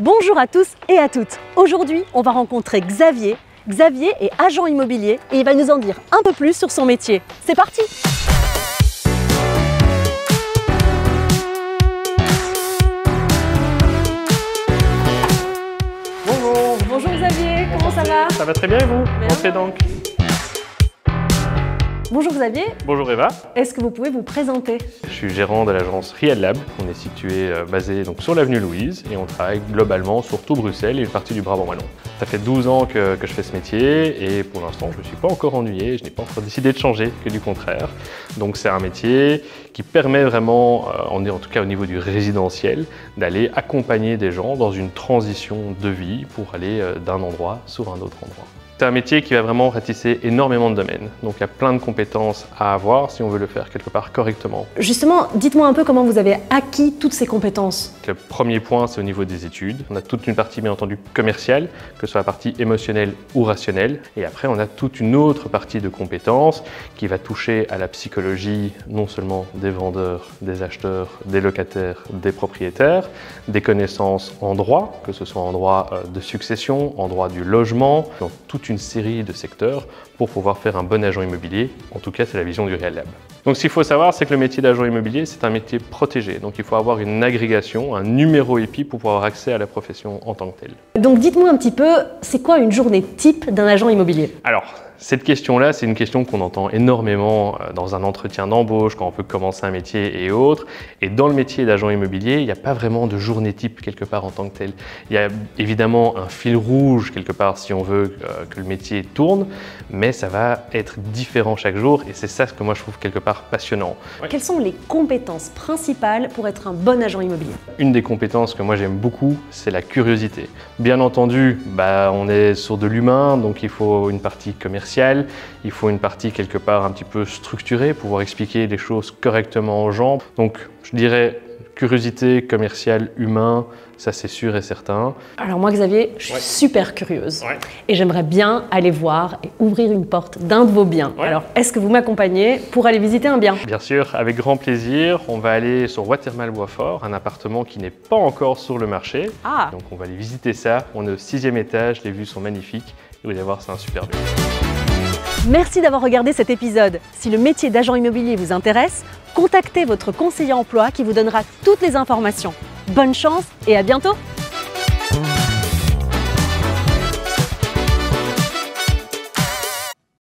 Bonjour à tous et à toutes. Aujourd'hui, on va rencontrer Xavier. Xavier est agent immobilier et il va nous en dire un peu plus sur son métier. C'est parti! Bonjour. Bonjour Xavier, comment ça va? Ça va très bien et vous? Entrez donc. Bonjour Xavier. Bonjour Eva. Est-ce que vous pouvez vous présenter? Je suis gérant de l'agence Real Lab. On est situé basé donc sur l'avenue Louise et on travaille globalement sur tout Bruxelles et une partie du Brabant wallon. Ça fait 12 ans que je fais ce métier et pour l'instant je ne me suis pas encore ennuyé, je n'ai pas encore décidé de changer, que du contraire. Donc c'est un métier qui permet vraiment, en tout cas au niveau du résidentiel, d'aller accompagner des gens dans une transition de vie pour aller d'un endroit sur un autre endroit. C'est un métier qui va vraiment ratisser énormément de domaines, donc il y a plein de compétences à avoir si on veut le faire quelque part correctement. Justement, dites-moi un peu comment vous avez acquis toutes ces compétences. Le premier point, c'est au niveau des études. On a toute une partie bien entendu commerciale, que ce soit la partie émotionnelle ou rationnelle, et après on a toute une autre partie de compétences qui va toucher à la psychologie non seulement des vendeurs, des acheteurs, des locataires, des propriétaires, des connaissances en droit, que ce soit en droit de succession, en droit du logement, donc toute une série de secteurs pour pouvoir faire un bon agent immobilier. En tout cas, c'est la vision du Real Lab. Donc ce qu'il faut savoir, c'est que le métier d'agent immobilier, c'est un métier protégé. Donc il faut avoir une agrégation, un numéro EPI pour pouvoir avoir accès à la profession en tant que telle. Donc dites-moi un petit peu, c'est quoi une journée type d'un agent immobilier? Alors, cette question-là, c'est une question qu'on entend énormément dans un entretien d'embauche, quand on veut commencer un métier et autres. Et dans le métier d'agent immobilier, il n'y a pas vraiment de journée type quelque part en tant que tel. Il y a évidemment un fil rouge quelque part si on veut que le métier tourne, mais ça va être différent chaque jour et c'est ça ce que moi je trouve quelque part passionnant. Quelles sont les compétences principales pour être un bon agent immobilier? Une des compétences que moi j'aime beaucoup, c'est la curiosité. Bien entendu, on est sur de l'humain, donc il faut une partie commerciale. Il faut une partie quelque part un petit peu structurée, pouvoir expliquer les choses correctement aux gens. Donc je dirais curiosité, commerciale, humain, ça c'est sûr et certain. Alors moi Xavier, je suis super curieuse et j'aimerais bien aller voir et ouvrir une porte d'un de vos biens. Alors est-ce que vous m'accompagnez pour aller visiter un bien? Bien sûr, avec grand plaisir. On va aller sur Watermal-Boisfort, un appartement qui n'est pas encore sur le marché. Donc on va aller visiter ça. On est au 6e étage, les vues sont magnifiques. Vous allez voir, c'est un super lieu. Merci d'avoir regardé cet épisode. Si le métier d'agent immobilier vous intéresse, contactez votre conseiller emploi qui vous donnera toutes les informations. Bonne chance et à bientôt!